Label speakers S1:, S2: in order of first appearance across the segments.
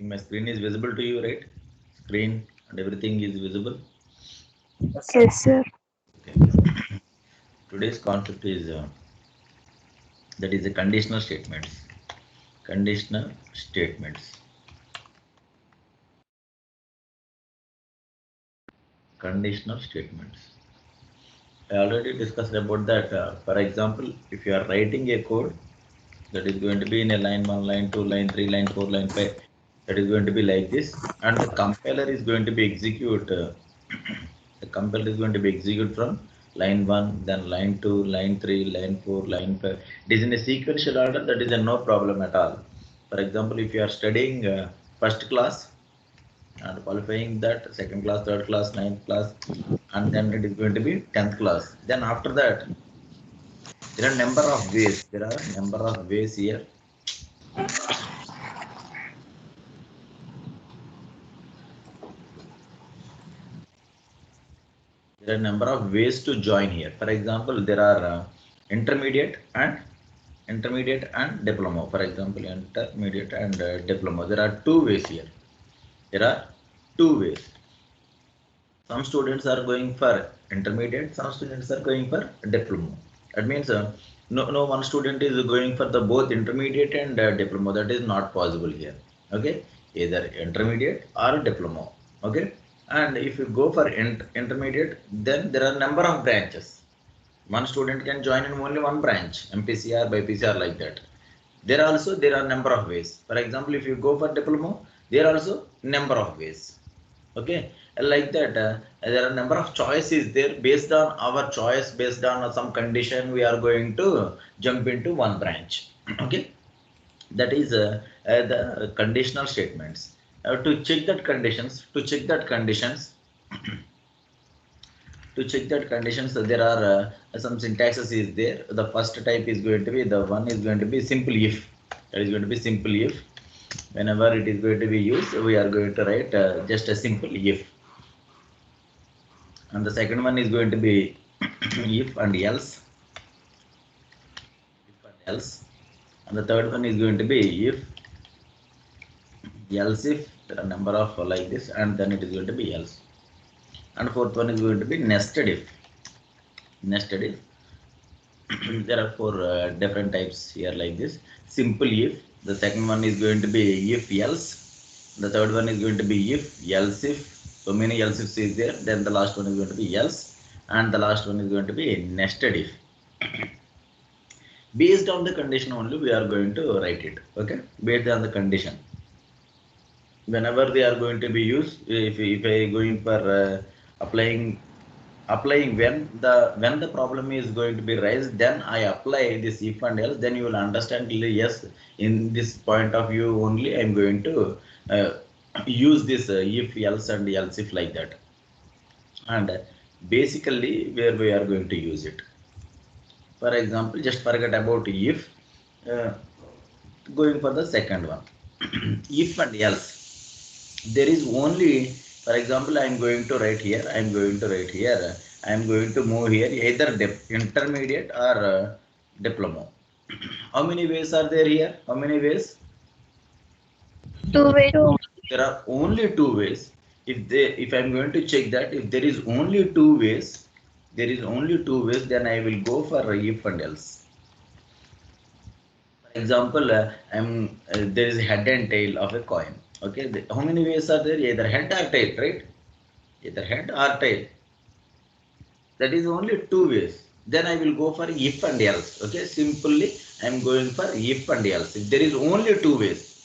S1: My screen is visible to you, right? Screen and everything is visible.
S2: Yes, sir.
S1: Okay. Today's concept is that is the conditional statements. Conditional statements. Conditional statements. I already discussed about that. For example, if you are writing a code that is going to be in a line 1, line 2, line 3, line 4, line 5, that is going to be like this, and the compiler is going to be execute. The compiler is going to be execute from line 1, then line 2, line 3, line 4, line 5. It is in a sequential order. That is a no problem at all. For example, if you are studying first class and qualifying that second class, third class, ninth class, and then it is going to be 10th class. Then after that, there are number of ways. There are number of ways here. There are number of ways to join here. For example, there are intermediate and diploma. For example, intermediate and diploma. There are two ways here. There are two ways. Some students are going for intermediate. Some students are going for diploma. That means no one student is going for the both intermediate and diploma. That is not possible here. Okay, either intermediate or diploma. Okay, and if you go for intermediate, then there are number of branches. One student can join in only one branch, MPCR, BPCR, like that. There are number of ways. For example, if you go for diploma, there are also number of ways. Okay, like that. There are number of choices there. Based on our choice, based on some condition, we are going to jump into one branch. Okay, that is the conditional statements. To check that conditions, to check that conditions, there are some syntaxes is there. The first type is going to be, the one is going to be simple if. That is going to be simple if. Whenever it is going to be used, we are going to write just a simple if. And the second one is going to be if and else. If and else. And the third one is going to be if, else if. There are number of like this, and then it is going to be else. And fourth one is going to be nested if. Nested if. There are four different types here like this. Simple if. The second one is going to be if else. The third one is going to be if else if. So many else ifs is there. Then the last one is going to be else, and the last one is going to be nested if. Based on the condition only we are going to write it. Okay, based on the condition. Whenever they are going to be used, if I going for applying when the problem is going to be raised, then I apply this if and else, then you will understand clearly, yes, in this point of view only I am going to uh, use this if else and else if, like that. And basically where we are going to use it. For example, just forget about if, uh, going for the second one. If and else, there is only, for example, I am going to write here, I am going to move here, either intermediate or diploma. How many ways are there here? How many ways?
S2: Two way two.
S1: There are only two ways. If I'm going to check that, if there is only two ways, then I will go for if and else. For example, there is a head and tail of a coin. Okay, how many ways are there? Either head or tail, right? Either head or tail. That is only two ways. Then I will go for if and else. Okay, simply I am going for if and else. If there is only two ways.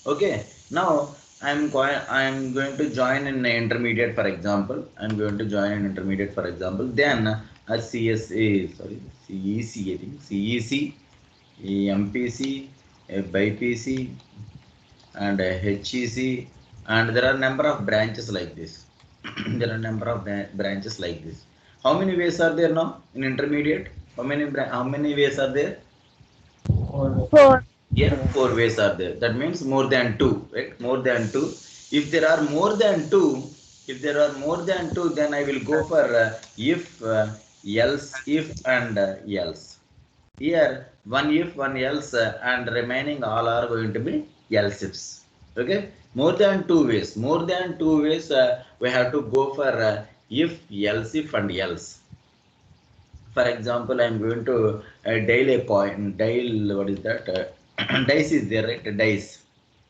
S1: Okay, now I am going to join in intermediate, for example. I am going to join in intermediate, for example. Then a CSA, sorry, CEC, I think CEC, MPC, BPC, and HEC, and there are number of branches like this. There are number of branches like this. How many ways are there now in intermediate? How many ways are there?
S2: Four.
S1: Here four ways are there. That means more than two, right? More than two. If there are more than two, then I will go for if, else, if, and else. Here one if, one else, and remaining all are going to be else ifs. Okay, more than two ways. More than two ways, we have to go for if, else, if, and else. For example, I'm going to dial a coin. Dial, what is that? Dice is there, right? Dice.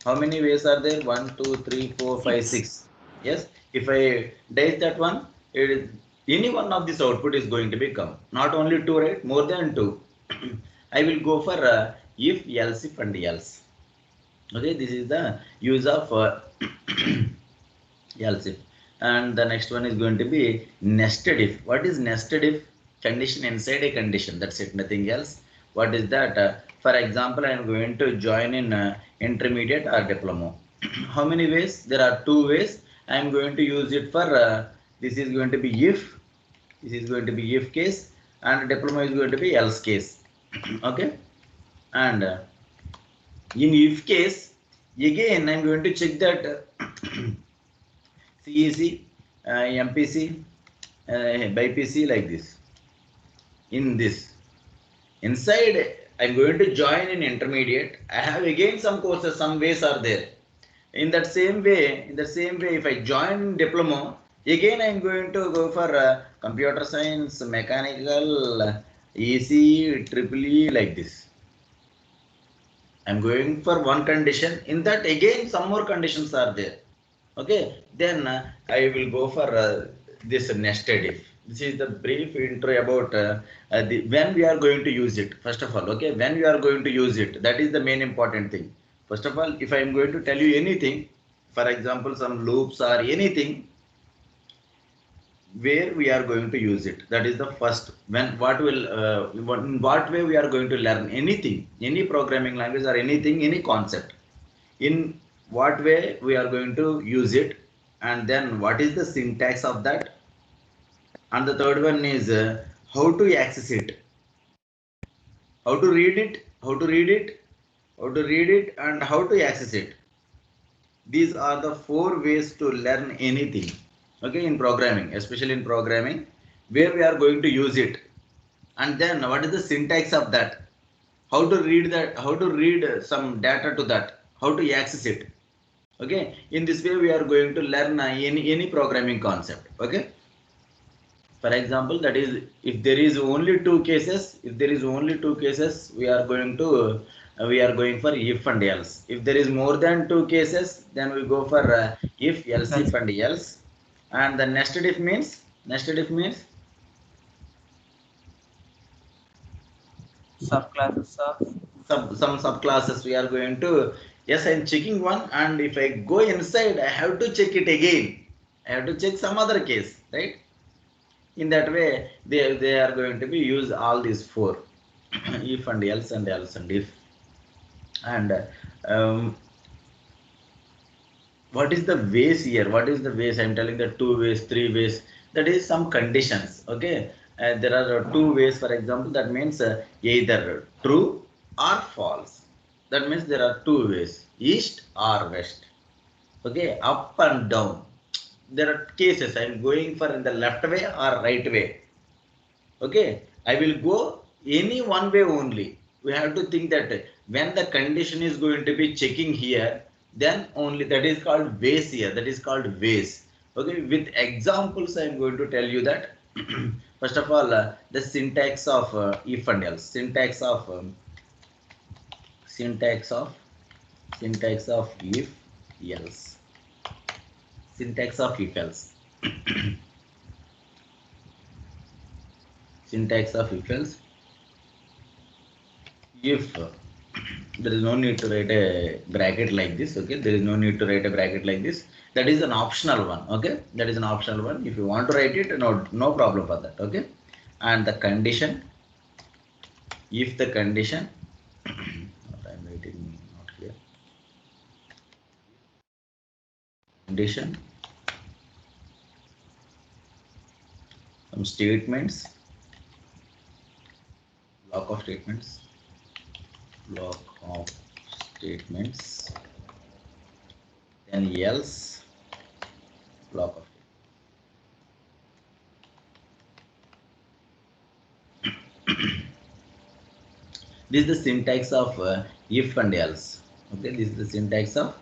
S1: How many ways are there? 1, 2, 3, 4, 5,
S2: 6.
S1: 6. Yes. If I dice that one, any one of this output is going to become. Not only two, right? More than two. I will go for if, else, if, and else. Okay, this is the use of else if. And the next one is going to be nested if. What is nested if? Condition inside a condition. That's it, nothing else. What is that? For example, I am going to join in intermediate or diploma. How many ways? There are two ways. I am going to use it for this is going to be if. This is going to be if case, and diploma is going to be else case. Okay, and in if case, again I am going to check that CEC, MPC, BPC like this. In this, inside I'm going to join in intermediate. I have again some courses, some ways are there. In that same way, if I join in diploma, again I'm going to go for computer science, mechanical, EC, triple E like this. I'm going for one condition. In that again some more conditions are there. Okay, then I will go for this nested if. This is the brief intro about when we are going to use it. First of all, okay, when we are going to use it, that is the main important thing. First of all, if I am going to tell you anything, for example, some loops or anything, where we are going to use it, that is the first. When what will in what way we are going to learn anything, any programming language or anything, any concept, in what way we are going to use it, and then what is the syntax of that, and the third one is how to access it, how to read it, and how to access it. These are the four ways to learn anything, okay, in programming, especially in programming, where we are going to use it, and then what is the syntax of that, how to read that, how to read some data to that, how to access it. Okay, in this way we are going to learn any programming concept. Okay, for example, that is, if there is only two cases, we are going to we are going for if and else. If there is more than two cases, then we go for if, else, if, and else. And the nested if means,
S3: subclasses of
S1: some subclasses we are going to. Yes, I'm checking one, and if I go inside, I have to check it again. I have to check some other case, right? In that way, they are going to be use all these four if and else and else and if. And what is the ways here? What is the ways? I'm telling the two ways, three ways. That is some conditions. Okay, there are two ways. For example, that means either true or false. That means there are two ways: east or west. Okay, up and down. There are cases. I'm going for in the left way or right way. Okay, I will go any one way only. We have to think that when the condition is going to be checking here, then only, that is called ways here. That is called ways. Okay, with examples, I am going to tell you that. First of all, the syntax of if and else. Syntax of if else. Syntax of if else. Syntax of if else. If there is no need to write a bracket like this, okay, there is no need to write a bracket like this. That is an optional one. Okay, that is an optional one. If you want to write it, no problem for that. Okay, and the condition, if the condition what I'm writing not here, condition, some statements, block of statements, then else, block of statements. This is the syntax of if and else. Okay, this is the syntax of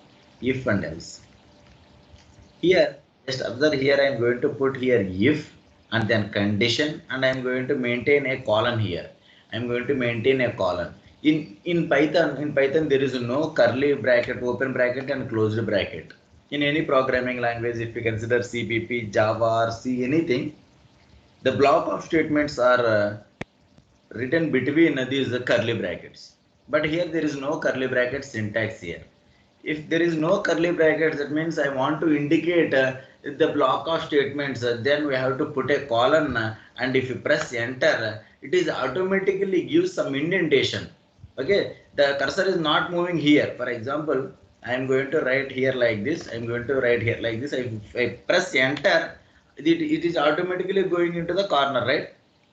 S1: if and else. Here, just observe here, I am going to put here if and then condition, and I am going to maintain a colon here. I am going to maintain a colon. In Python there is no curly bracket, open bracket and closed bracket. In any programming language, if you consider CPP, Java or C, anything, the block of statements are written between these curly brackets. But here there is no curly bracket syntax here. If there is no curly brackets, that means I want to indicate the block of statements, then we have to put a colon, and if you press enter, it is automatically gives some indentation. Okay, the cursor is not moving here. For example, I am going to write here like this. I am going to write here like this. If I press enter, it is automatically going into the corner, right?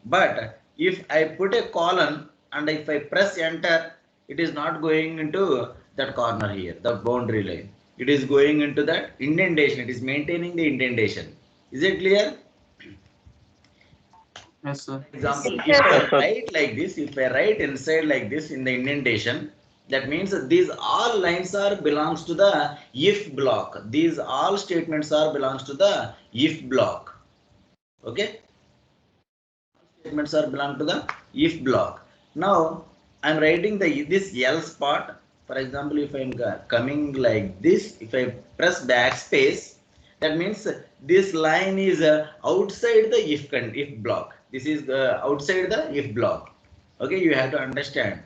S1: But if I put a colon and if I press enter, it is not going into that corner here, the boundary line. It is going into that indentation. It is maintaining the indentation. Is it clear?
S3: Yes, sir.
S1: For example,
S2: Yes,
S1: if
S2: sir.
S1: I write like this, if I write inside like this in the indentation, that means that these all lines are belongs to the if block. These all statements are belongs to the if block. Okay? Statements are belong to the if block. Now I am writing this else part. For example, if I am coming like this, if I press backspace, that means this line is outside the if block. This is outside the if block. Okay, you have to understand.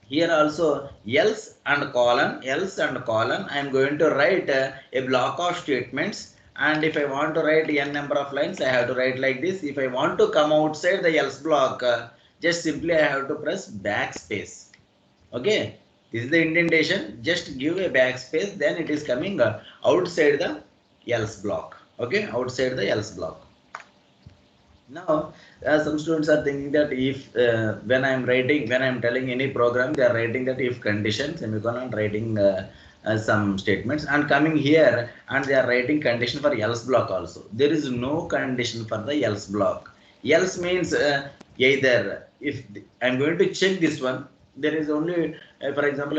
S1: Here also else and colon I am going to write a block of statements, and if I want to write n number of lines, I have to write like this. If I want to come outside the else block, just simply I have to press backspace. Okay, this is the indentation. Just give a backspace, then it is coming outside the else block. Okay, outside the else block. Now, some students are thinking that if when I am telling any program, they are writing that if condition, semicolon, writing some statements, and coming here and they are writing condition for else block also. There is no condition for the else block. Else means either if I am going to check this one, there is only, for example,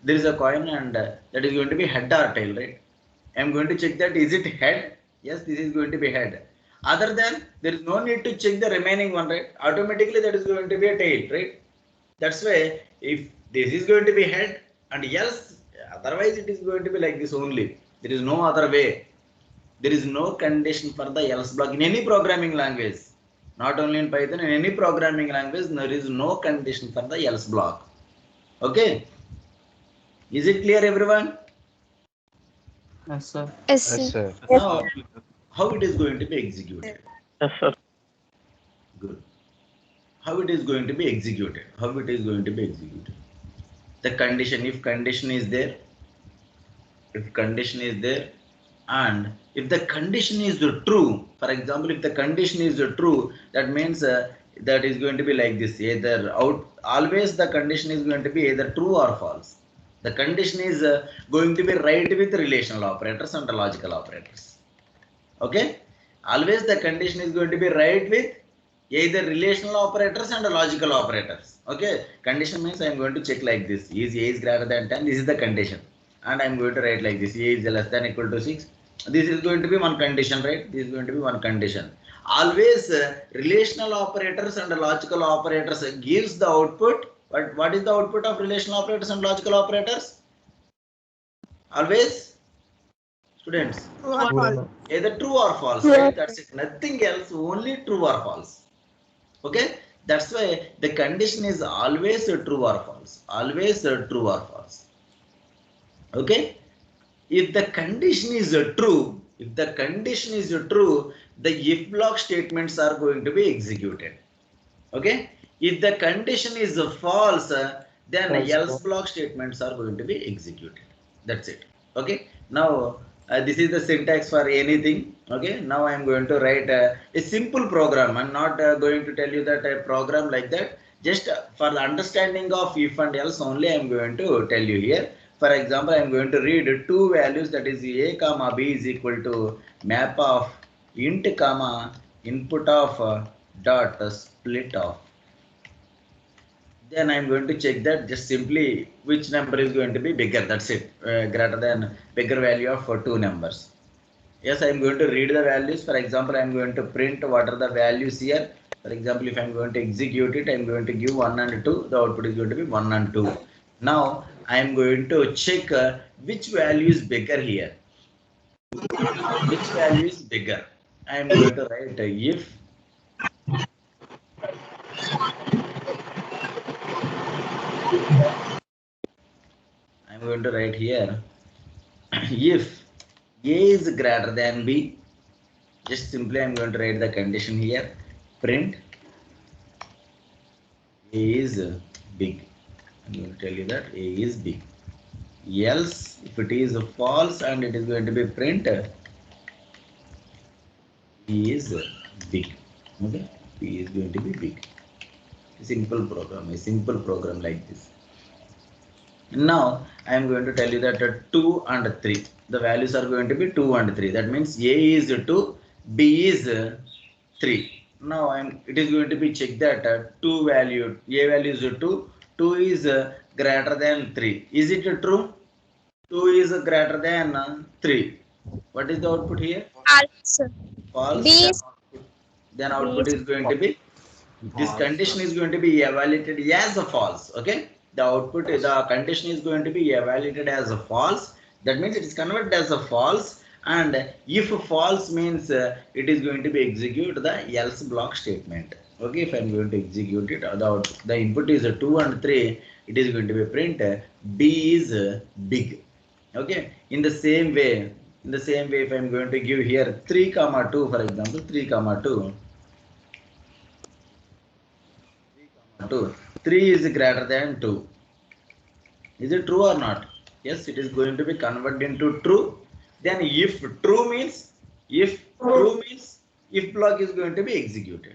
S1: there is a coin and that is going to be head or tail, right? I am going to check that is it head? Yes, this is going to be head. Other than, there is no need to check the remaining one, right? Automatically that is going to be a tail, right? That's why if this is going to be head and else, otherwise it is going to be like this only. There is no other way. There is no condition for the else block in any programming language. Not only in Python, in any programming language, there is no condition for the else block. Okay? Is it clear, everyone?
S3: Yes, sir.
S2: Yes,
S4: Yes,
S2: sir.
S4: sir.
S1: Now, how it is going to be executed?
S4: Yes, sir.
S1: Good. How it is going to be executed? How it is going to be executed? The condition, if condition is there, and if the condition is true, for example, if the condition is true, that means that is going to be like this, either always the condition is going to be either true or false. The condition is going to be right with relational operators and logical operators. Okay, always the condition is going to be right with either relational operators and logical operators. Okay, condition means I am going to check like this, is a is greater than 10, this is the condition, and I am going to write like this, a is less than equal to 6. This is going to be one condition, right? This is going to be one condition. Always relational operators and logical operators gives the output. But what is the output of relational operators and logical operators? Always, students, either true or false, right? That's it, nothing else, only true or false. Okay, that's why the condition is always true or false, always true or false. Okay, if the condition is true, the if block statements are going to be executed. Okay, if the condition is false, then else block statements are going to be executed. That's it. Okay, now this is the syntax for anything. Okay, now I am going to write a simple program. I'm not going to tell you that a program like that. Just for the understanding of if and else only, I am going to tell you here. For example, I am going to read two values, that is a comma b is equal to map of int comma input of dot split of. Then I'm going to check that just simply which number is going to be bigger. That's it. Greater than bigger value of two numbers. Yes, I'm going to read the values. For example, I'm going to print what are the values here. For example, if I'm going to execute it, I'm going to give 1 and 2. The output is going to be 1 and 2. Now, I'm going to check which value is bigger here. Which value is bigger? I'm going to write if I'm going to write here if A is greater than B, just simply I'm going to write the condition here. Print A is big. I'm going to tell you that A is big. Else, if it is false and it is going to be print B is big. Okay, B is going to be big. Simple program like this. Now I am going to tell you that 2 and 3. The values are going to be 2 and 3. That means A is 2, B is 3. Now it is going to be checked that 2 value, A value is 2, 2 is greater than 3. Is it true? 2 is greater than 3. What is the output here?
S2: False.
S1: False.
S2: B
S1: Then output is going to be, this condition is going to be evaluated as a false. Okay, the condition is going to be evaluated as a false. That means it is converted as a false, and if false means it is going to be execute the else block statement. Okay, if I'm going to execute it, the input is 2 and 3, it is going to be print B is big. Okay, in the same way, if I'm going to give here 3 comma 2, for example, 3 comma 2, 2. 3 is greater than 2. Is it true or not? Yes, it is going to be converted into true. Then if true means if block is going to be executed.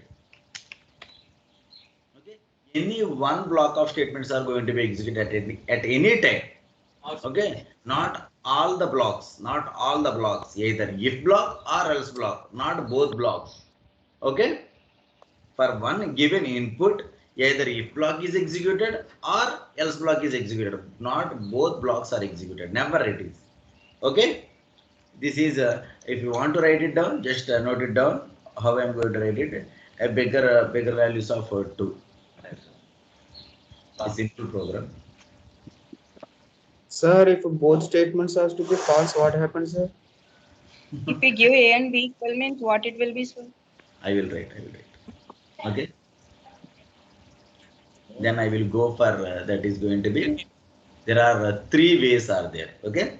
S1: Okay, any one block of statements are going to be executed at any time. Okay, not all the blocks, either if block or else block, not both blocks. Okay, for one given input, either if block is executed or else block is executed. Not both blocks are executed. Never it is. Okay. This is if you want to write it down, just note it down. How I am going to write it? A bigger values of 2. A simple program.
S3: Sir, if both statements has to be false, what happens, sir?
S4: If we give A and B equal means what it will be, sir?
S1: I will write. Okay. Then I will go for that is going to be. There are 3 ways are there. Okay.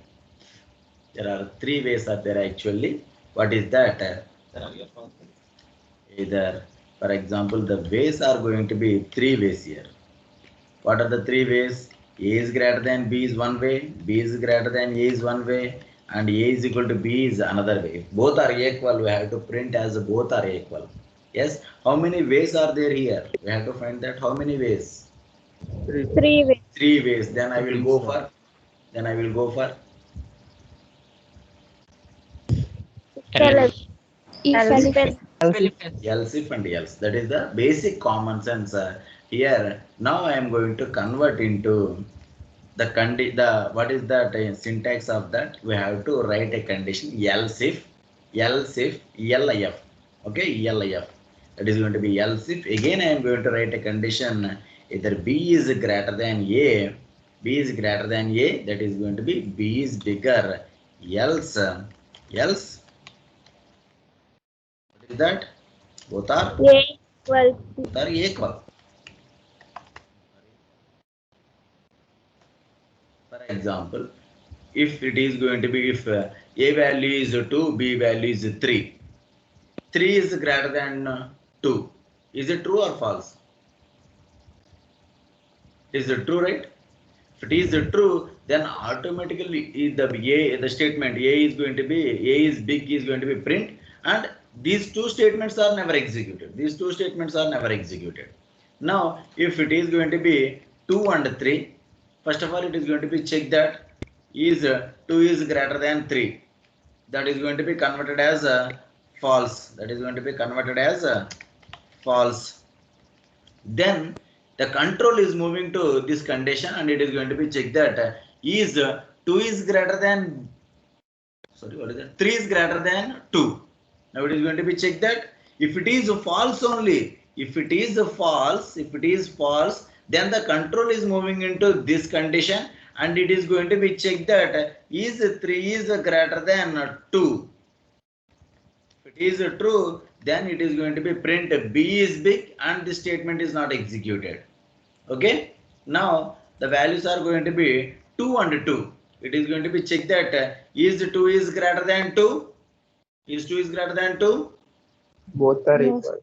S1: There are 3 ways are there actually. What is that? Either, for example, the ways are going to be 3 ways here. What are the 3 ways? A is greater than B is one way, B is greater than A is one way, and A is equal to B is another way. If both are equal, we have to print as both are equal. Yes. How many ways are there here? We have to find that how many ways?
S2: 3 ways.
S1: 3 ways. Then I will go for. Else if and else. That is the basic common sense here. Now I am going to convert into the what is that syntax of that? We have to write a condition else if elif. Okay, elif. That is going to be else if. Again, I am going to write a condition either B is greater than A. That is going to be B is bigger. Else. What is that? Both are equal. For example, if it is going to be if A value is 2, B value is 3. 3 is greater than 2. Is it true or false? Is it true, right? If it is true, then automatically the statement A is going to be A is big is going to be print, and these 2 statements are never executed. Now, if it is going to be 2 and 3, first of all, it is going to be check that is 2 is greater than 3. That is going to be converted as false. Then the control is moving to this condition, and it is going to be check that is 2 is greater than, sorry, what is that? 3 is greater than 2. Now it is going to be check that if it is false only, if it is false, then the control is moving into this condition, and it is going to be check that is 3 is greater than 2. If it is true, then it is going to be print B is big, and this statement is not executed. Okay. Now the values are going to be 2 and 2. It is going to be check that is 2 is greater than 2. Is 2 is greater than 2?
S3: Both are
S2: Yes.
S3: equal.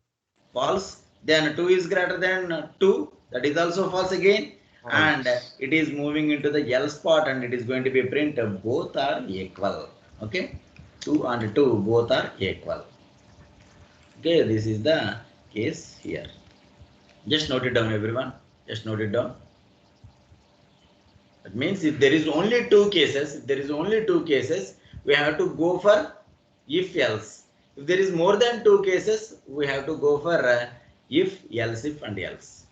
S1: False. Then 2 is greater than 2. That is also false again. And it is moving into the else part, and it is going to be print both are equal. Okay. 2 and 2 both are equal. Okay. This is the case here. Just note it down, everyone. Just note it down. That means if there is only two cases, we have to go for if else. If there is more than two cases, we have to go for if, else, if, and else.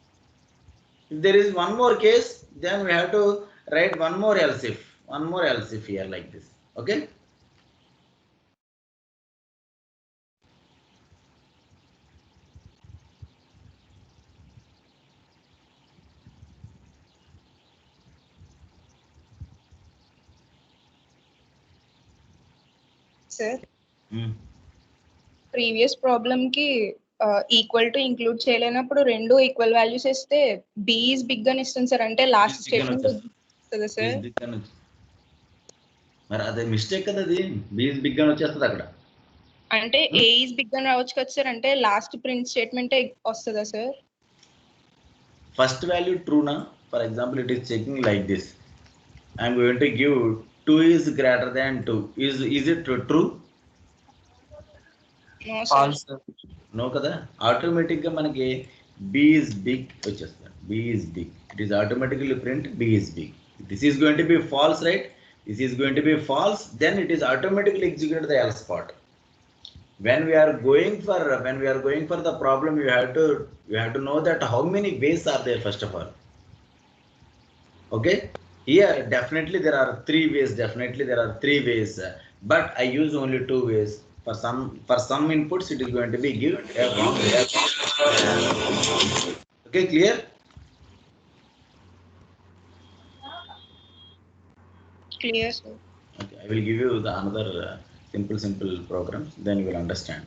S1: If there is one more case, then we have to write one more else if here like this. Okay.
S4: Sir,
S1: Previous
S4: problem ki equal to include చేయలేనప్పుడు రెండు equal values ఇస్తే b is big అని ఇస్తుంది sir, అంటే last statement వస్తుంది sir.
S1: మరి అదే mistake కదా, అది b is big అని వచ్చేస్తుంది అక్కడ.
S4: అంటే a is big అని రావచ్చు కదా సార్, అంటే లాస్ట్ ప్రింట్ స్టేట్మెంట్ వస్తుందా sir?
S1: First value true na. For example, it is checking like this. I am going to give 2 is greater than 2. Is it true?
S4: No sir.
S3: False.
S1: No kada. Automatic ga manaki b is big vachestadi. B is big. It is automatically print b is big. This is going to be false, right? This is going to be false. Then it is automatically executed the else part. When we are going for the problem, you have to know that how many ways are there first of all. Okay. Here definitely there are three ways. But I use only two ways. For some inputs, it is going to be given a wrong way. Okay, clear?
S4: Clear sir.
S1: Okay, I will give you the another simple programs. Then you will understand.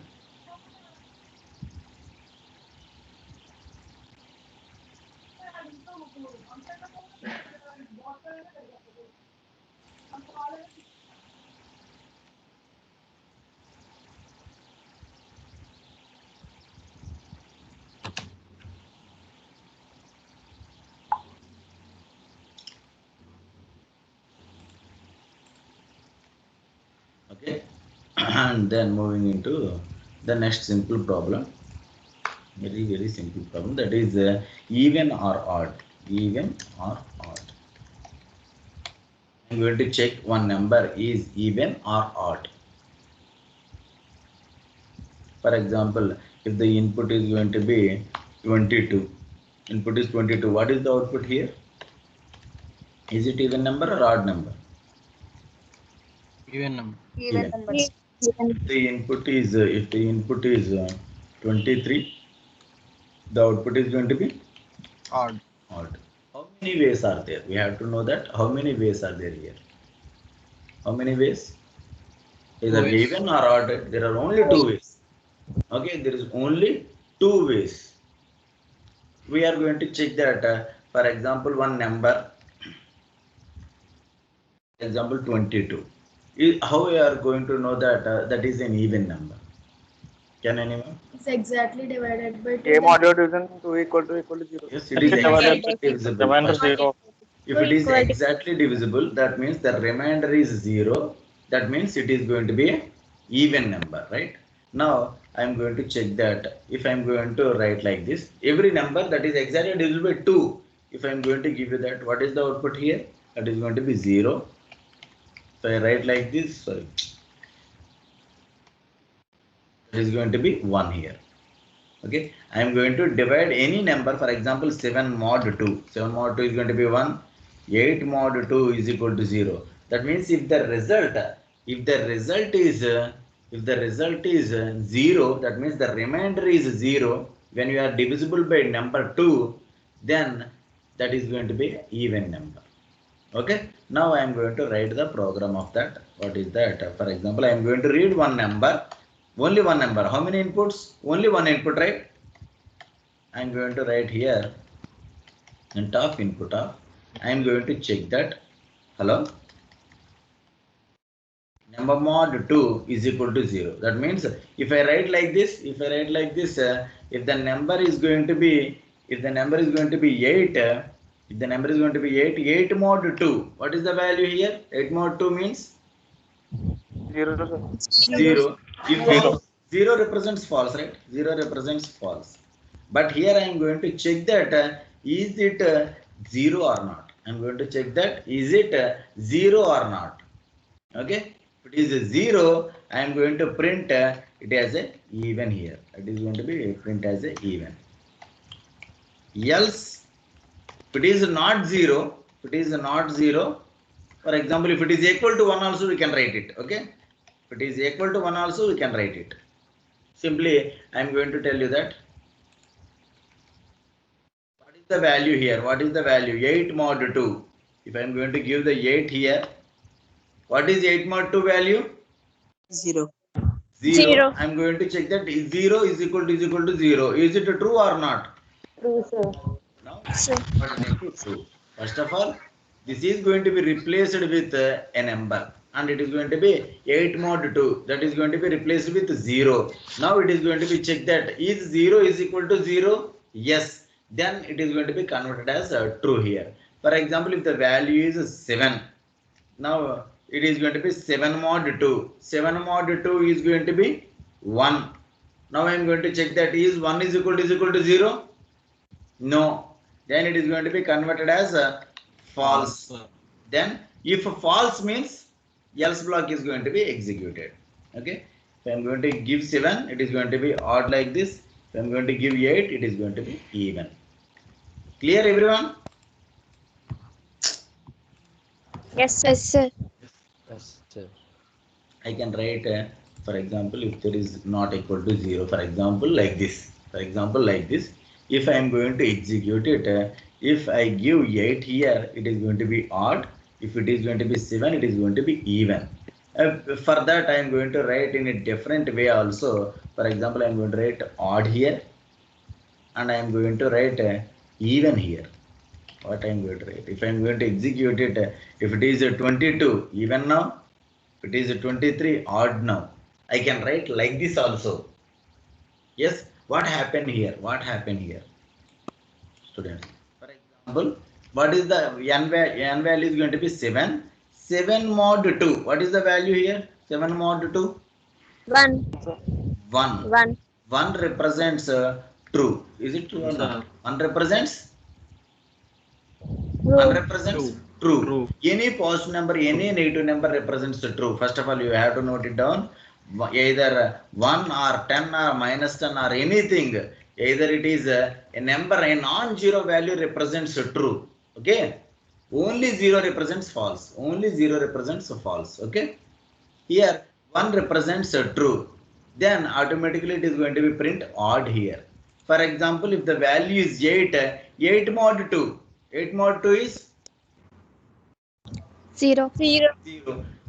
S1: Okay, and then moving into the next simple problem, very simple problem, that is even or odd. I'm going to check one number is even or odd. For example, if the input is going to be 22, input is 22, what is the output here? Is it even number or odd number?
S5: Even number.
S1: Even. If the input is 23, the output is going to be
S5: Odd.
S1: odd. How many ways are there? We have to know that how many ways are there here. How many ways? Either
S5: Two ways.
S1: even or odd. There are only two ways. Okay, there is only two ways. We are going to check that. For example, one number. Example 22. How we are going to know that that is an even number? Can anyone?
S6: It's exactly divided by 2.
S3: A modular division 2 equal to 0.
S1: Yes, it is exactly divisible.
S3: Remainder
S1: First,
S3: 0.
S1: if it is exactly divisible, that means the remainder is 0. That means it is going to be an even number, right? Now I am going to check that. If I am going to write like this, every number that is exactly divisible by 2, if I am going to give you that, what is the output here? That is going to be 0. So I write like this, sorry. That is going to be 1 here. Okay, I am going to divide any number, for example, 7 mod 2. 7 mod 2 is going to be 1. 8 mod 2 is equal to 0. That means if the result is 0, that means the remainder is 0. When you are divisible by number 2, then that is going to be even number. Okay, now I am going to write the program of that. What is that? For example, I am going to read one number, only one number. How many inputs? Only one input, right? I am going to write here in top input of, I am going to check that. Hello? Number mod 2 is equal to 0. That means if I write like this, if the number is going to be, 8, if the number is going to be 8, 8 mod 2, what is the value here? 8 mod 2 means
S3: 0, sir.
S1: 0. If false, 0 represents false, right? 0 represents false. But here I am going to check that is it 0 or not. I am going to check that is it 0 or not. Okay. If it is 0, I am going to print it as a even here. It is going to be print as a even. Else, if it is not 0, for example, if it is equal to 1 also we can write it. Okay. If it is equal to 1 also we can write it. Simply, I am going to tell you that. What is the value here? What is the value? 8 mod 2. If I am going to give the 8 here, what is 8 mod 2 value?
S2: 0.
S1: 0. I am going to check that 0 is equal to 0. Is it true or not?
S2: True, sir.
S1: Now,
S2: Sir.
S1: true. First of all, this is going to be replaced with a number, and it is going to be 8 mod 2. That is going to be replaced with 0. Now it is going to be checked that is 0 is equal to 0? Yes. Then it is going to be converted as true here. For example, if the value is 7, now it is going to be 7 mod 2. 7 mod 2 is going to be 1. Now I am going to check that is 1 is equal to 0? No. Then it is going to be converted as false. Then if false means else block is going to be executed. Okay. If I am going to give 7, it is going to be odd like this. If I am going to give 8, it is going to be even. Clear, everyone?
S2: Yes, sir.
S5: Yes, sir.
S1: I can write, for example, if there is not equal to 0, for example, like this. If I am going to execute it, if I give 8 here, it is going to be odd. If it is going to be 7, it is going to be even. For that, I am going to write in a different way also. For example, I am going to write odd here, and I am going to write even here. What I am going to write? If I am going to execute it, if it is 22, even now. If it is 23, odd now. I can write like this also. Yes. What happened here? Students? For example, what is the n value is going to be 7. 7 mod 2. What is the value here? 7 mod 2?
S2: 1.
S1: 1.
S2: 1.
S1: 1 represents true. Is it true or not? 1 represents?
S2: True.
S1: 1 represents true. Any positive number, any negative number represents the true. First of all, you have to note it down. Either 1 or 10 or minus 10 or anything. Either it is a number, a non-zero value represents true. Okay. Only 0 represents false. Okay. Here 1 represents true. Then automatically it is going to be print odd here. For example, if the value is 8, 8 mod 2. 8 mod 2 is
S2: 0. 0.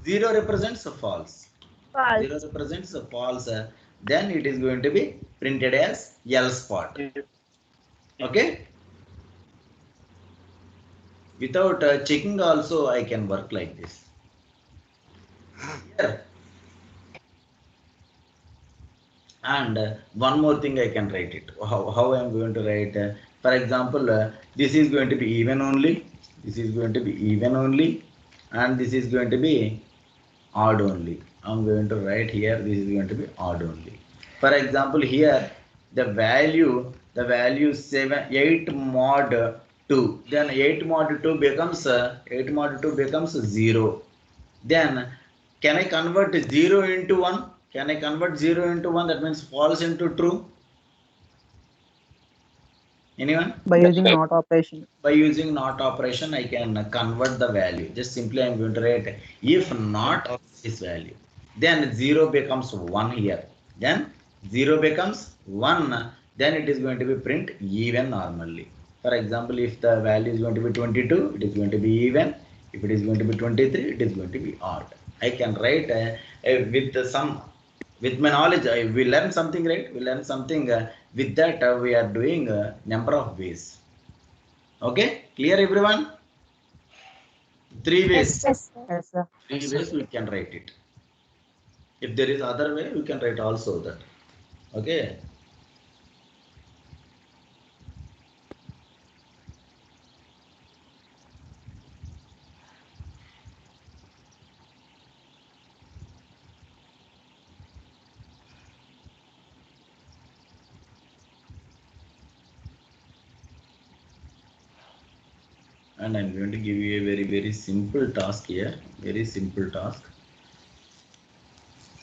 S1: 0 represents a false.
S2: False.
S1: 0 represents a false. Then it is going to be printed as else part. Okay. Without checking also I can work like this. Here. And one more thing I can write it. How I am going to write? For example, this is going to be even only. And this is going to be odd only. I'm going to write here. This is going to be odd only. For example, here the value 8 mod 2. Then 8 mod 2 becomes 0. Then can I convert 0 into 1? That means false into true. Anyone?
S5: By using not operation.
S1: By using not operation, I can convert the value. Just simply I'm going to write if not this value, then 0 becomes 1 here. Then 0 becomes 1, then it is going to be print even normally. For example, if the value is going to be 22, it is going to be even. If it is going to be 23, it is going to be odd. I can write with some, with my knowledge, we learn something, right? We learn something. With that, we are doing a number of ways. Okay, clear everyone? 3 ways.
S2: Yes, sir.
S5: Yes, sir.
S1: 3 ways we can write it. If there is other way, we can write also that. Okay. And I'm going to give you a very simple task here. Very simple task.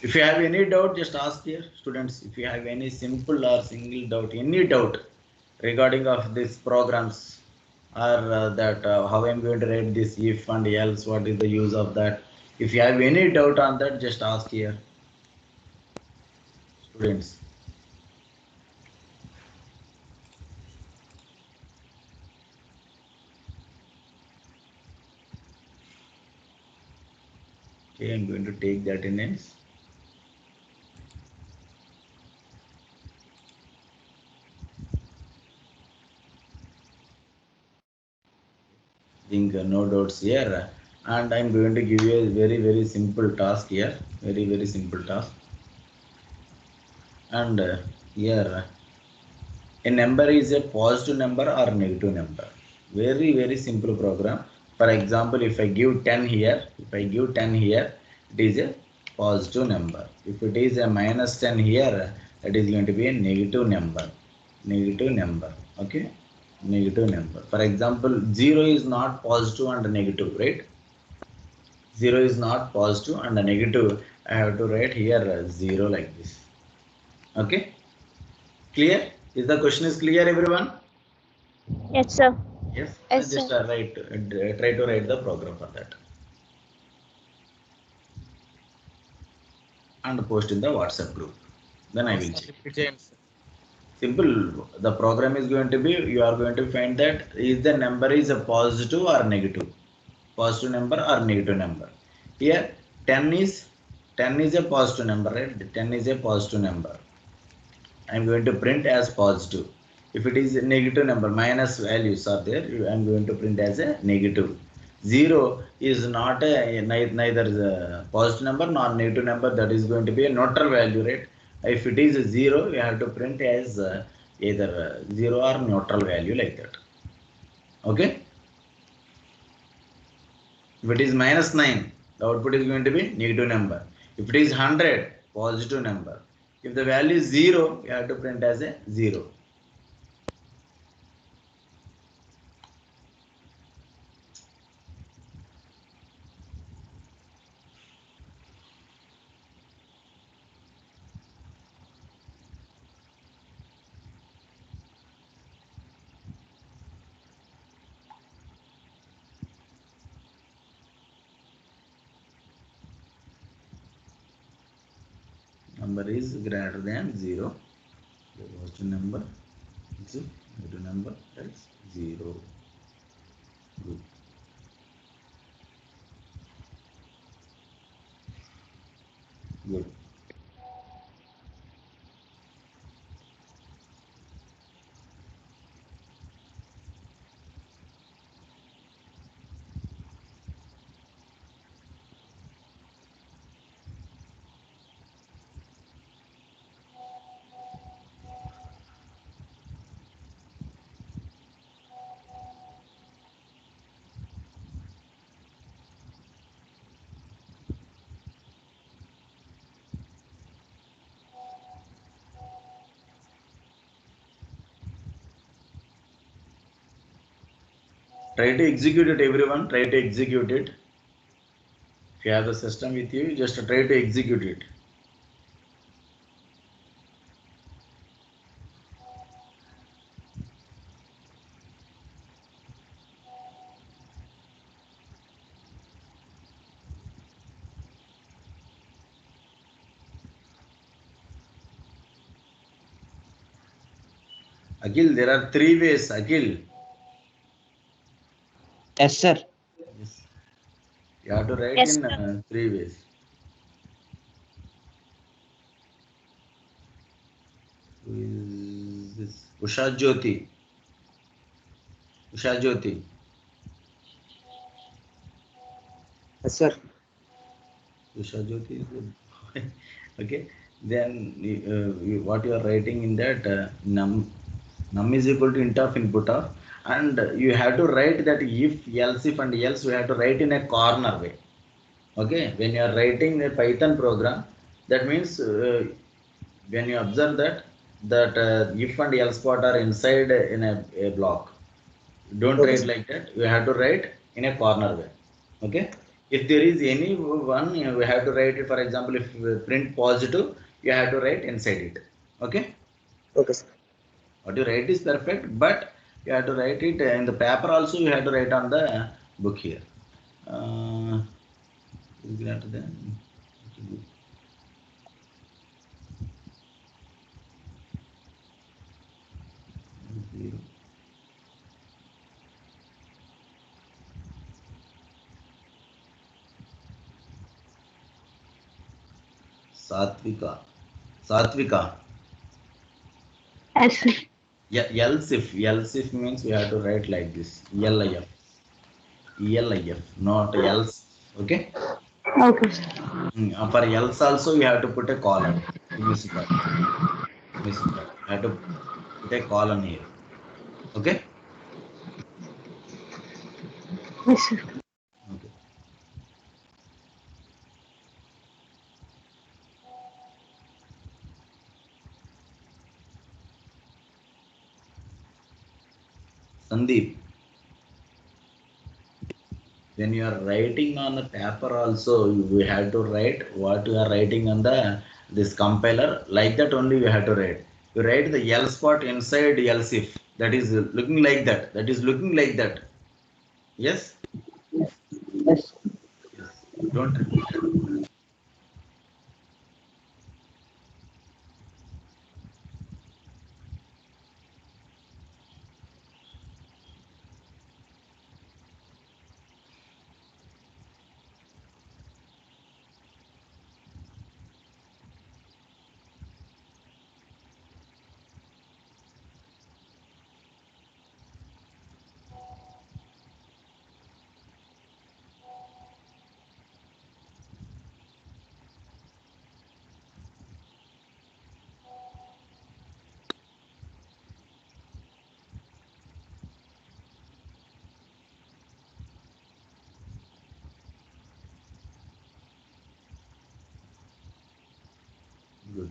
S1: If you have any doubt, just ask here, students. If you have any simple or single doubt, any doubt regarding of these programs, or that how I'm going to write this if and else, what is the use of that? If you have any doubt on that, just ask here, students. Okay, I'm going to take the attendance. Think no doubts here, and I'm going to give you a very simple task here. Very simple task. And here a number is a positive number or negative number. Very simple program. For example, if I give 10 here, it is a positive number. If it is a minus 10 here, that is going to be a negative number. Okay, negative number. For example, 0 is not positive and negative, right? 0 is not positive and negative. I have to write here 0 like this. Okay, clear? Is the question is clear, everyone?
S2: Yes, sir.
S1: Yes,
S2: Yes,
S1: just
S2: sir.
S1: try to write the program for that and post in the WhatsApp group. Then I will check. Simple. The program is going to be, you are going to find that is the number is a positive or negative. Positive number or negative number. Here 10 is a positive number, right? 10 is a positive number. I am going to print as positive. If it is a negative number, minus values are there, I am going to print as a negative. 0 is not a neither a positive number nor negative number, that is going to be a neutral value, right? If it is a 0, you have to print as either 0 or neutral value like that. Okay? If it is minus 9, the output is going to be negative number. If it is 100, positive number. If the value is 0, you have to print as a 0. Number is greater than 0. The positive number is negative number, that's 0. Good. Good. Try to execute it, everyone. Try to execute it. If you have the system with you, just try to execute it. Akhil, there are three ways. Akhil.
S3: Yes, sir.
S1: Yes. You have to write
S2: Yes,
S1: in
S2: sir.
S1: three ways. Who is this? Usha Jyoti. Usha Jyoti.
S3: Yes, sir.
S1: Usha Jyoti is good. Okay. Then what you are writing in that num is equal to int of input of, and you have to write that if and else, you have to write in a corner way. Okay, when you are writing a Python program, that means when you observe that if and else part are inside in a block, don't
S3: Okay,
S1: write
S3: sir.
S1: like that. You have to write in a corner way. Okay, if there is any one, we have to write it. For example, if print positive, you have to write inside it. Okay,
S3: Okay, sir.
S1: what you write is perfect, but you have to write it in the paper also. You have to write on the book here. Is greater than. Zero. Satvika. Satvika.
S2: Yes, sir.
S1: Yeah, else if means we have to write like this. LIF. ELIF, not else. Okay.
S2: Okay, sir.
S1: For else also you have to put a colon. You miss that. Miss that. You have to put a colon here. Okay.
S2: Yes, sir.
S1: Okay. Sandeep. When you are writing on the paper also, you have to write what you are writing on the this compiler. Like that only you have to write. You write the else part inside else if. That is looking like that. That is looking like that. Yes.
S3: Yes.
S1: Yes. Don't repeat that. Good.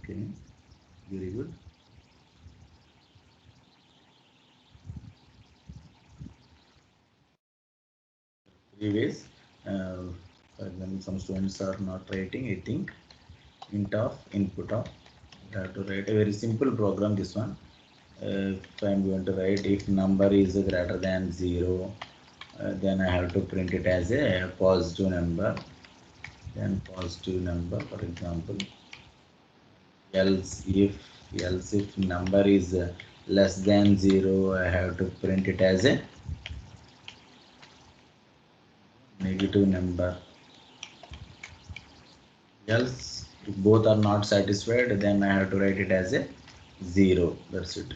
S1: Okay. Very good. Three ways. For example, some students are not writing. I think int of input of. You have to write a very simple program. This one. If I'm going to write if number is greater than 0, then I have to print it as a positive number. Then positive number, for example. Else if number is less than 0, I have to print it as a negative number. Else if both are not satisfied, then I have to write it as a 0. That's it.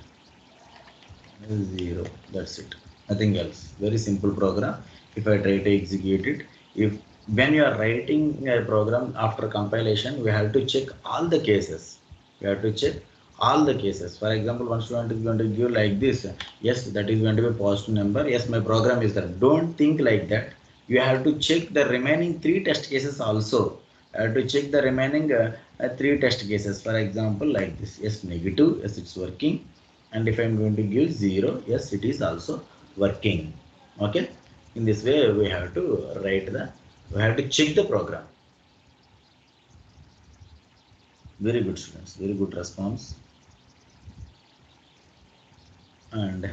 S1: 0. That's it. nothing else. Very simple program. If I try to execute it, if when you are writing a program after compilation, we have to check all the cases. We have to check all the cases. For example, one student is going to give like this. Yes, that is going to be positive number. Yes, my program is there. Don't think like that. You have to check the remaining 3 test cases also. To check the remaining 3 test cases. For example, like this. Yes, negative. Yes, it's working. And if I'm going to give 0, yes, it is also working. Okay. In this way, we have to we have to check the program. Very good, students. Very good response. And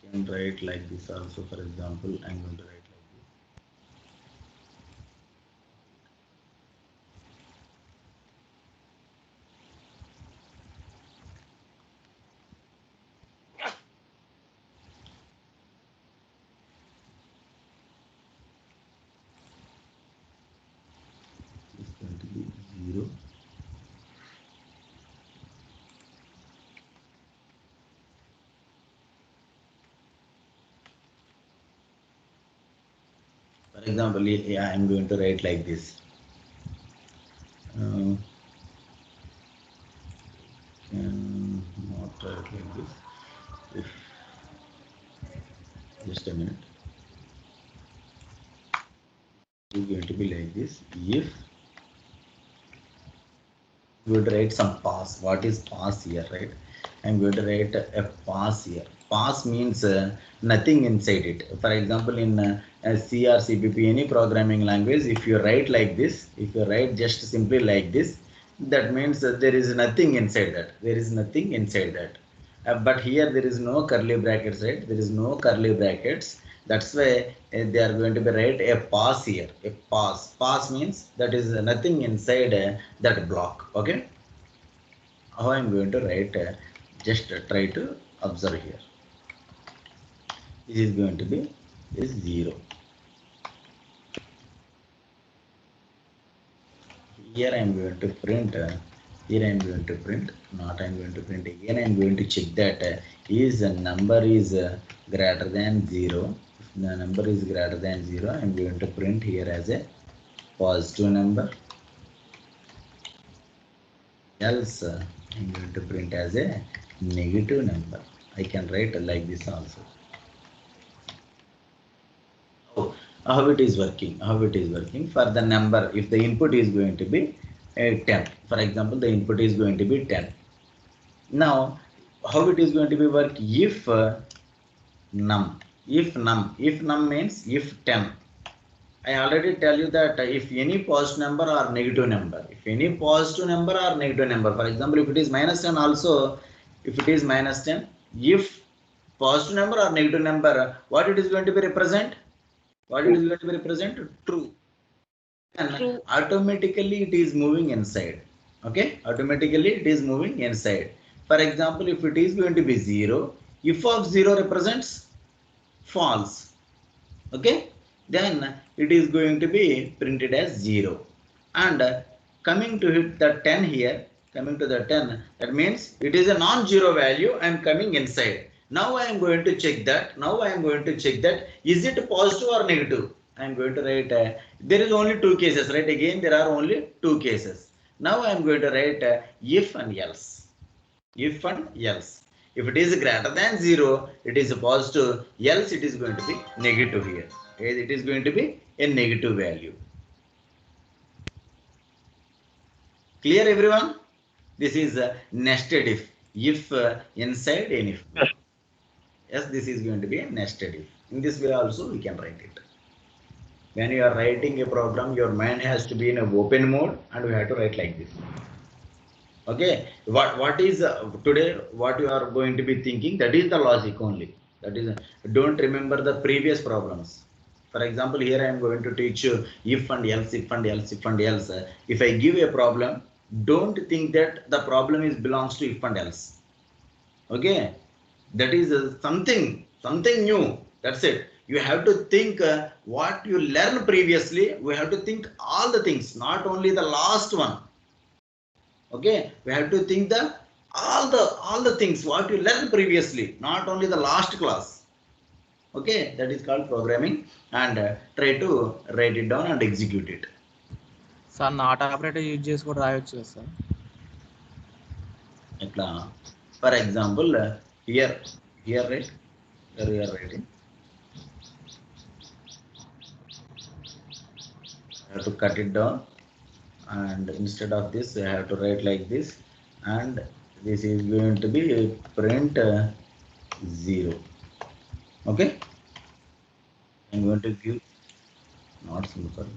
S1: you can write like this also. For example, I'm going to write like this. It's going to be 0. For example, yeah, I'm going to write like this. Can not write like this. If just a minute, it's going to be like this. If we would write some pass. What is pass here, right? I'm going to write a pass here. Pass means nothing inside it. For example, in C or CPP, any programming language, if you write like this, if you write just simply like this, that means there is nothing inside that. There is nothing inside that. But here there is no curly brackets, right? There is no curly brackets. That's why they are going to be write a pass here. A pass. Pass means that is nothing inside that block. Okay. How I'm going to write? Just try to observe here. This is going to be 0. Here I'm going to print. Here I'm going to print. Not I'm going to print again. I'm going to check that is the number is greater than 0. If the number is greater than 0, I'm going to print here as a positive number. Else I'm going to print as a negative number. I can write like this also. How it is working? How it is working for the number? If the input is going to be 10, for example, the input is going to be 10. Now, how it is going to be work? If num means if 10. I already tell you that if any positive number or negative number, if any positive number or negative number, for example, if it is minus 10 also, if it is minus 10, if positive number or negative number, what it is going to be represent? What it is going to be represent? True. And
S4: True.
S1: automatically it is moving inside. Okay, automatically it is moving inside. For example, if it is going to be 0, if of 0 represents false. Okay, then it is going to be printed as 0. And coming to hit the 10 here, coming to the 10, that means it is a non-zero value and coming inside. Now I am going to check that. Now I am going to check that is it positive or negative. I am going to write there is only 2 cases, right? Again there are only 2 cases. Now I am going to write if and else. If and else. If it is greater than 0, it is a positive, else it is going to be negative here. It is going to be a negative value. Clear everyone? This is a nested if. If inside an if. Yes, this is going to be a nested if. In this way also we can write it. When you are writing a program, your mind has to be in an open mode and we have to write like this. Okay, what is today what you are going to be thinking, that is the logic only. That is, don't remember the previous problems. For example, here I am going to teach you if and else, if and else, if and else. If I give a problem, don't think that the problem is belongs to if and else. Okay, that is something new. That's it. you have to think what you learned previously. We have to think all the things, not only the last one. Okay, we have to think the all the things what you learned previously, not only the last class. Okay, that is called programming, and try to write it down and execute it.
S5: Sir not operator use చేసి కూడా రాయొచ్చు కదా sir.
S1: Ekla, for example, here right, here we are writing. I have to cut it down, and instead of this I have to write like this, and this is going to be print 0. Okay, I'm going to give not simple.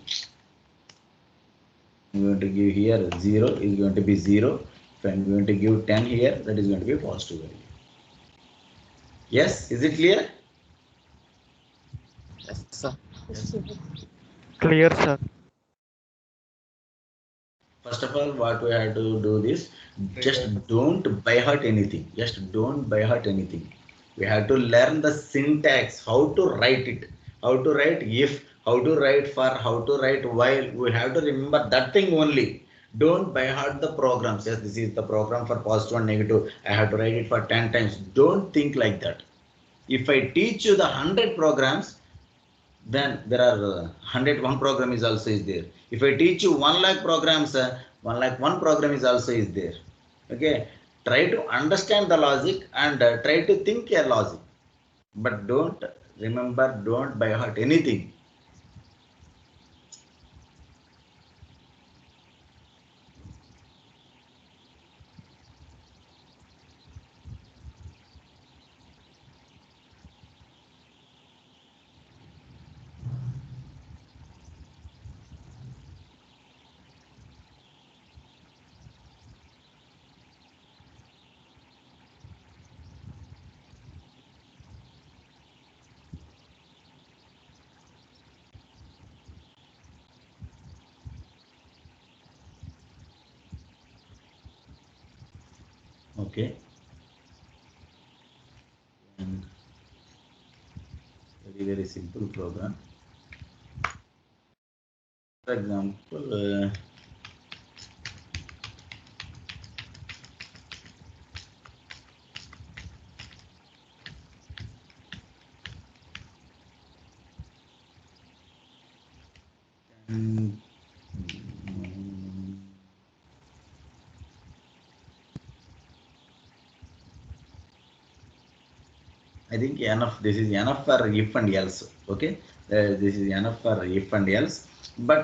S1: I'm going to give here 0 is going to be 0. If I'm going to give 10 here, that is going to be a positive value. Yes, is it clear?
S5: Yes, sir.
S7: Clear, sir.
S1: First of all, what we have to do this, just don't by heart anything. Just don't by heart anything. We have to learn the syntax, how to write it, how to write if, how to write for, how to write while. We have to remember that thing only. Don't by heart the programs. Yes, this is the program for positive and negative. I have to write it for 10 times. Don't think like that. If I teach you the 100 programs, then there are 101 program is also is there. If I teach you 1 lakh programs, 1 lakh 1 program is also is there. Okay, try to understand the logic and try to think a logic, but don't remember, don't by heart anything. Okay, and very simple program. For example, I think enough. This is enough for if and else. Okay, this is enough for if and else. But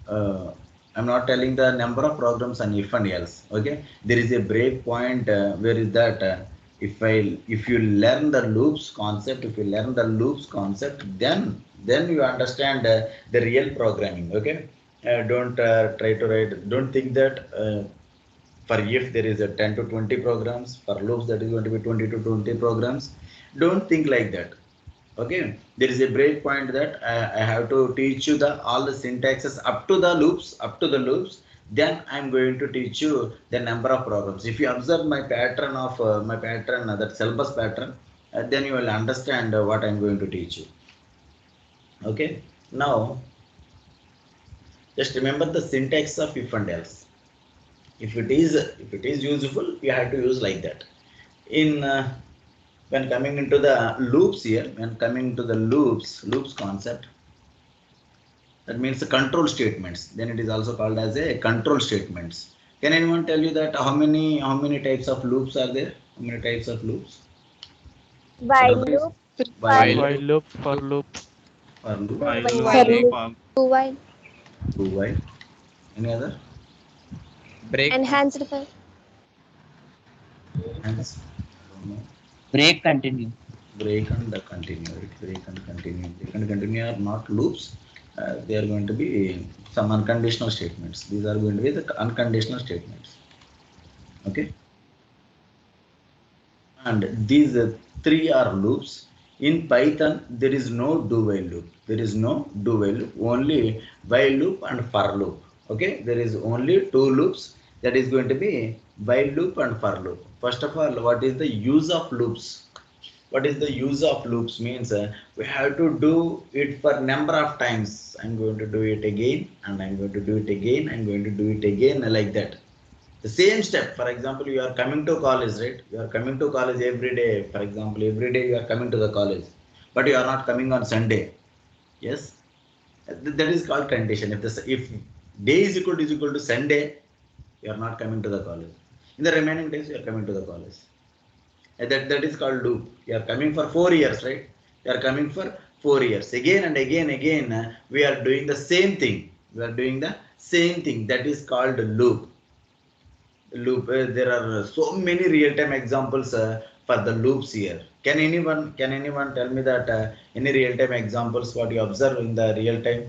S1: I'm not telling the number of programs on if and else. Okay, there is a break point. Where is that? If you learn the loops concept, then you understand the real programming. Okay, don't try to write. Don't think that. For if there is a 10 to 20 programs, for loops that is going to be 20 to 20 programs. Don't think like that. Okay, there is a break point that I have to teach you all the syntaxes up to the loops. Then I'm going to teach you the number of programs. If you observe my pattern of that syllabus pattern, then you will understand what I'm going to teach you. Okay, now just remember the syntax of if and else. If it is useful, you have to use like that. In when coming into the loops here, loops concept, that means the control statements. Then it is also called as a control statements. Can anyone tell you that how many types of loops are there? How many types of loops?
S6: While loop,
S7: While loop, for loop.
S1: For loop.
S6: do while,
S1: Do while. Any other?
S5: Break.
S6: enhanced for,
S1: Hence, I don't know.
S8: Break, continue.
S1: Break and continue. Break and continue. Break and continue are not loops. They are going to be some unconditional statements. These are going to be the unconditional statements. Okay. And these three are loops. In Python, there is no do while loop. There is no do while loop. Only while loop and for loop. Okay. There is only two loops. That is going to be while loop and for loop. First of all, what is the use of loops? what is the use of loops means we have to do it for number of times. I'm going to do it again, and I'm going to do it again. I'm going to do it again, like that. The same step. For example, you are coming to college, right? You are coming to college every day. For example, every day you are coming to the college, but you are not coming on Sunday. Yes, that is called condition. If day is equal to Sunday, you are not coming to the college. In the remaining days, you are coming to the college. That is called loop. You are coming for 4 years, right? You are coming for 4 years. Again and again, we are doing the same thing. We are doing the same thing. That is called loop. There are so many real-time examples for the loops here. Can anyone tell me that any real-time examples what you observe in the real time?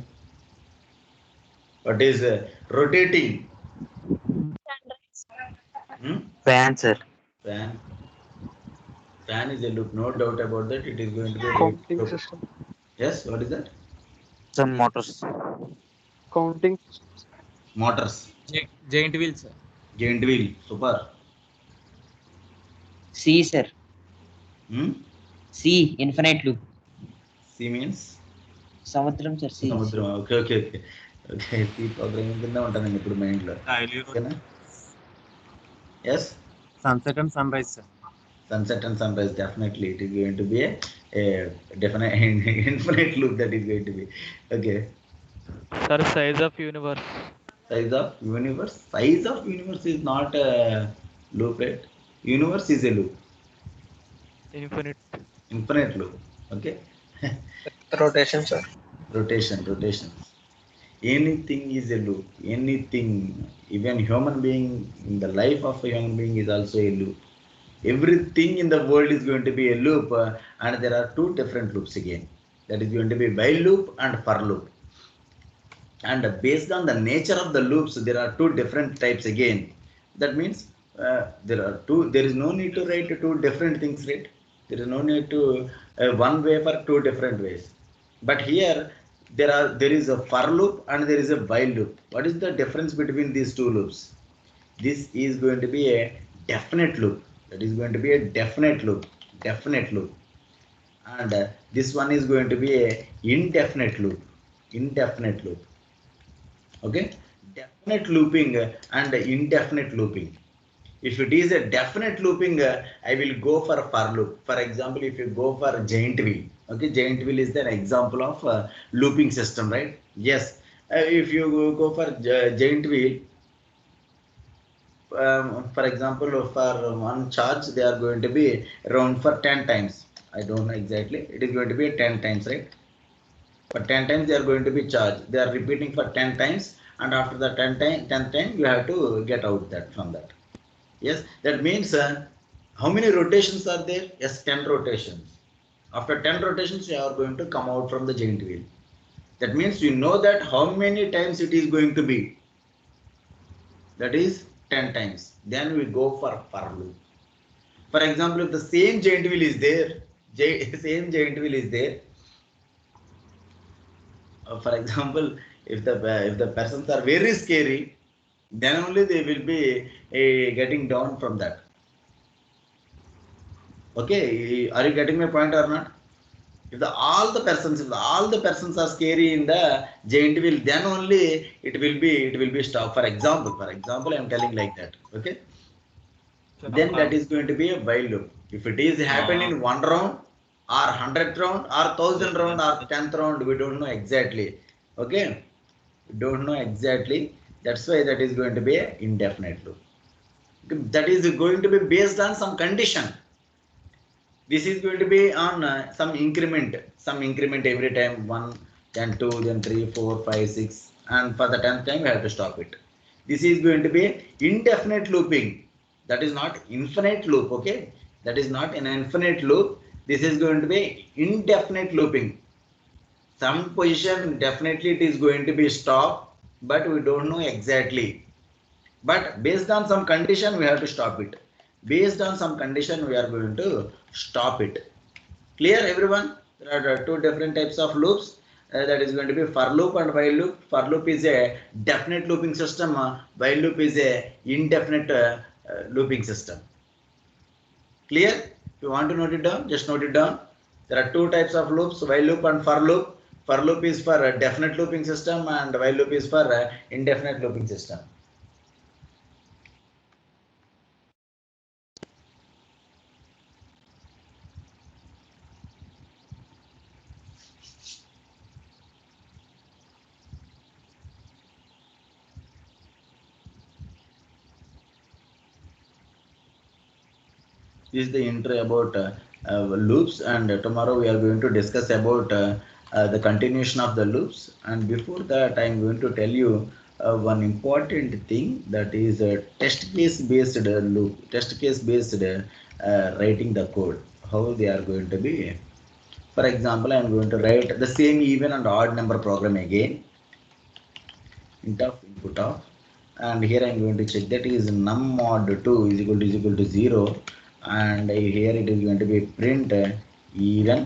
S1: What is rotating?
S8: Fan, sir.
S1: Fan is a loop, no doubt about that. It is going to be a
S7: Counting
S1: loop.
S7: system.
S1: Yes, what is that?
S8: Some motors.
S7: Counting.
S1: Motors.
S5: Giant wheel, sir.
S1: Giant wheel. Super.
S9: C, sir. C, infinite loop.
S1: C means?
S9: Samudram, sir. C.
S1: Samudram. Okay. C programming కింద ఉంటానండి ఇప్పుడు mind లో. ఓకేనా? Yes.
S5: Sunset and sunrise, sir.
S1: Sunset and sunrise, definitely it is going to be a definite infinite loop. That is going to be okay.
S7: Sir, size of universe.
S1: Size of universe. Size of universe is not a loop, right? Universe is a loop. Infinite loop. Okay.
S3: Rotation, sir.
S1: Rotation. Anything is a loop. Anything, even human being, in the life of a human being is also a loop. Everything in the world is going to be a loop, and there are two different loops again. That is going to be while loop and for loop. And based on the nature of the loops, there are two different types again. That means there is no need to write two different things, right? There is no need to one way for two different ways. But here there is a for loop and there is a while loop. What is the difference between these two loops? This is going to be a definite loop. That is going to be a definite loop. And this one is going to be a indefinite loop. Okay, definite looping and indefinite looping. If it is a definite looping, I will go for loop. For example, if you go for giant wheel, okay, giant wheel is an example of looping system, right? Yes. If you go for giant wheel, for example, for one charge, they are going to be around for 10 times. I don't know exactly. It is going to be 10 times, right? For 10 times they are going to be charged. They are repeating for 10 times, and after the 10th time, you have to get out that from that. Yes, that means how many rotations are there? Yes, 10 rotations. After 10 rotations, you are going to come out from the giant wheel. That means you know that how many times it is going to be. That is 10 times. Then we go for loop. For example, if the same giant wheel is there, for example, if the persons are very scary, then only they will be getting down from that. Okay, are you getting my point or not? If all the persons are scary in the giant wheel, then only it will be stopped. For example, I am telling like that. Okay, then that is going to be a while loop. If it is happened in 1 round or 100th round or 1000 round or 10th round, we don't know exactly. Okay, we don't know exactly. That's why that is going to be an indefinite loop. That is going to be based on some condition. This is going to be on some increment every time, 1, then 2, then 3, 4, 5, 6, and for the 10th time we have to stop it. This is going to be indefinite looping. That is not infinite loop. Okay, that is not an infinite loop. This is going to be indefinite looping. Some position definitely it is going to be stopped, but we don't know exactly. But based on some condition, we have to stop it. Based on some condition, we are going to stop it. Clear, everyone? There are two different types of loops. That is going to be for loop and while loop. For loop is a definite looping system. While loop is a indefinite looping system. Clear? you want to note it down, just note it down. There are two types of loops, while loop and for loop. For loop is for a definite looping system and while loop is for a indefinite looping system. This is the intro about loops, and tomorrow we are going to discuss about the continuation of the loops. And before that, I am going to tell you one important thing, that is test case based loop, test case based writing the code, how they are going to be. For example, I am going to write the same even and odd number program again, int of input of, and here I am going to check that is num mod 2 is equal to 0, and here it is going to be print even,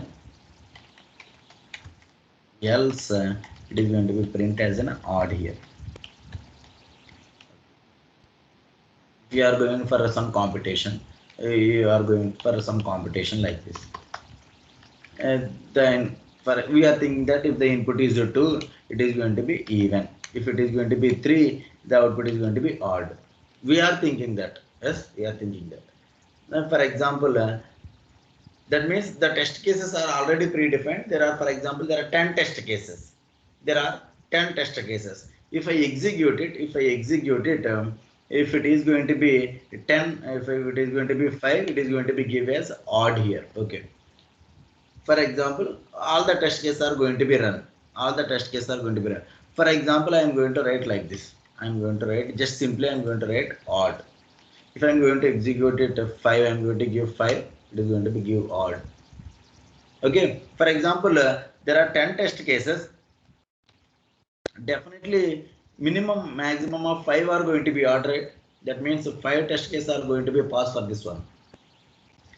S1: else it is going to be print as an odd here. If you are going for some competition, you are going for some competition like this, then for we are thinking that if the input is 2, it is going to be even. If it is going to be 3, the output is going to be odd. We are thinking that. Yes, we are thinking that. Now, for example, that means the test cases are already predefined. There are, for example, there are 10 test cases. There are 10 test cases. If I execute it, if it is going to be 10, if it is going to be 5, it is going to be given as odd here. Okay. For example, all the test cases are going to be run. All the test cases are going to be run. For example, I am going to write like this. I am going to write just simply. I am going to write odd. If I am going to execute it 5, I am going to give 5. It is going to be give odd. Okay. For example, there are 10 test cases. Definitely, minimum, maximum of 5 are going to be odd, right? That means 5 test cases are going to be passed for this one.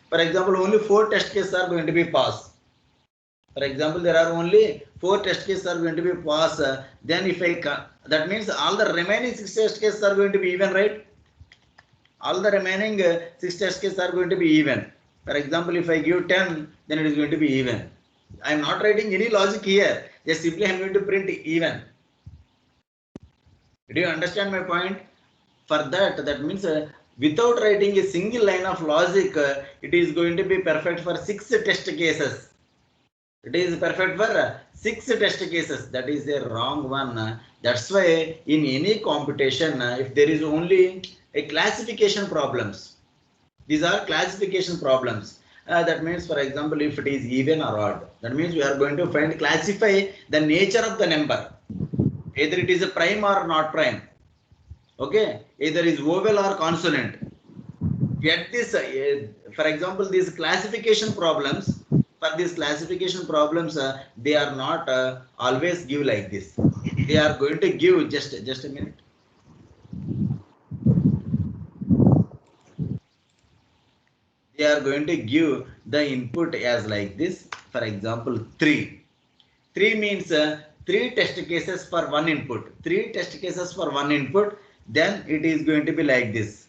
S1: For example, only 4 test cases are going to be passed. For example, there are only 4 test cases are going to be passed. Then if that means all the remaining 6 test cases are going to be even, right? All the remaining 6 test cases are going to be even. For example, if I give 10, then it is going to be even. I am not writing any logic here. Just simply I am going to print even. Do you understand my point? For that means without writing a single line of logic, it is going to be perfect for 6 test cases. It is perfect for 6 test cases. That is a wrong one. That's why in any computation, if there is only a classification problems, these are classification problems. That means, for example, if it is even or odd, that means we are going to classify the nature of the number. Either it is a prime or not prime. Okay, either is vowel or consonant. Get this, for example, these classification problems. For these classification problems, they are not always give like this. They are going to give just a minute. They are going to give the input as like this. For example, 3. 3 means 3 test cases for 1 input. 3 test cases for 1 input. Then it is going to be like this.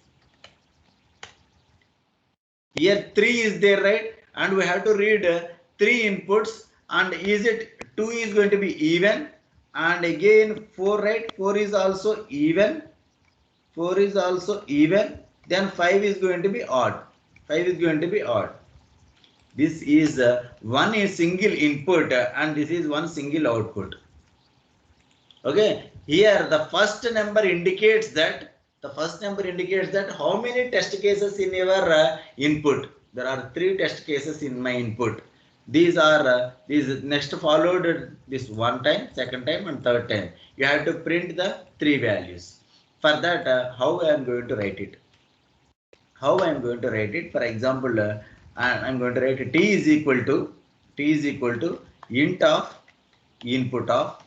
S1: Here 3 is there, right? And we have to read 3 inputs. And is it 2 is going to be even? And again 4, right? 4 is also even. 4 is also even. Then 5 is going to be odd. 5 is going to be odd. This is one is single input and this is one single output. Okay. Here the first number indicates that how many test cases in your input. There are 3 test cases in my input. These are these next followed this 1 time, 2nd time and 3rd time. You have to print the 3 values. For that, how I am going to write it? How I am going to write it? For example, I am going to write t is equal to int of input of.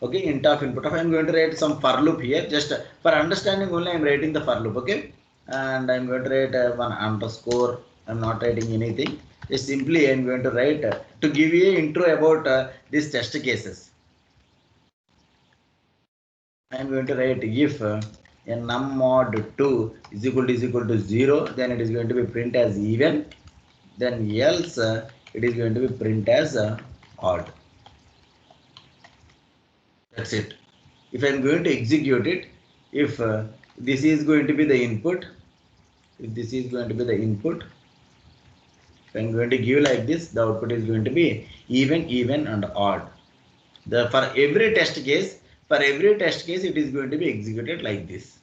S1: Okay, int of input of. I am going to write some for loop here. Just for understanding only, I am writing the for loop. Okay, and I am going to write one underscore. I am not writing anything. Just simply I am going to write to give you an intro about these test cases. I am going to write if and num mod 2 is equal to 0, then it is going to be print as even, then else it is going to be print as odd. That's it. If I am going to execute it, if this is going to be the input, if this is going to be the input, if I am going to give like this, the output is going to be even and odd. For every test case, it is going to be executed like this.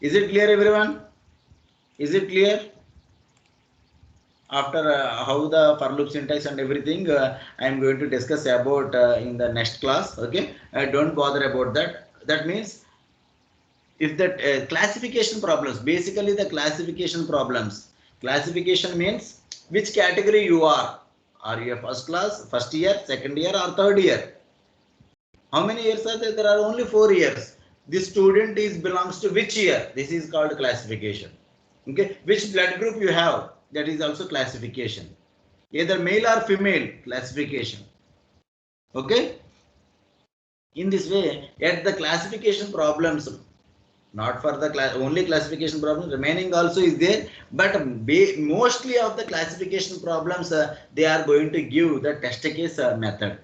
S1: Is it clear, everyone? Is it clear? After how the for loop syntax and everything, I am going to discuss about in the next class. Okay, don't bother about that. That means if that classification problems, basically the classification problems. Classification means which category you are. Are you a first class, first year, second year, or third year? How many years are there? There are only 4 years. This student belongs to which year? This is called classification. Okay, which blood group you have? That is also classification. Either male or female, classification. Okay. In this way, yet the classification problems, not for the only classification problem, remaining also is there, but mostly of the classification problems they are going to give the test case method.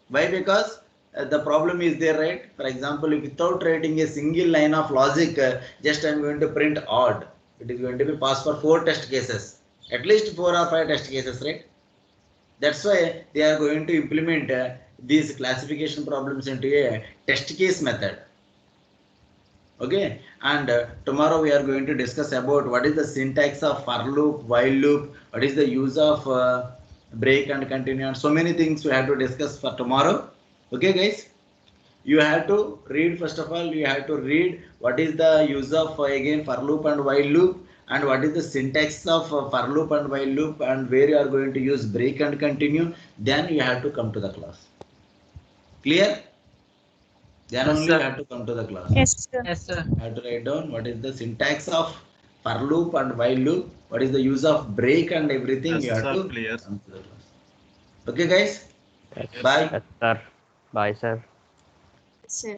S1: Why? Because the problem is there, right? For example, if without writing a single line of logic, just I am going to print odd, it is going to be passed for 4 test cases, at least 4 or 5 test cases, right? That's why they are going to implement these classification problems into a test case method. Okay, and tomorrow we are going to discuss about what is the syntax of for loop, while loop, what is the use of break and continue, and so many things we have to discuss for tomorrow. Okay, guys, you have to read, first of all, you have to read what is the use of again for loop and while loop, and what is the syntax of for loop and while loop, and where you are going to use break and continue. Then you have to come to the class. Clear? Then
S8: Yes,
S1: only
S8: sir.
S1: you have to come to the class.
S6: Yes, sir.
S8: Yes, sir.
S1: I have to write down what is the syntax of for loop and while loop, what is the use of break and everything.
S10: Yes,
S1: You have
S10: sir,
S1: to
S10: clear.
S1: come to the class. Okay, guys.
S10: Yes,
S1: Bye.
S10: sir.
S7: Yes, sir. Bye, sir.
S6: Sir.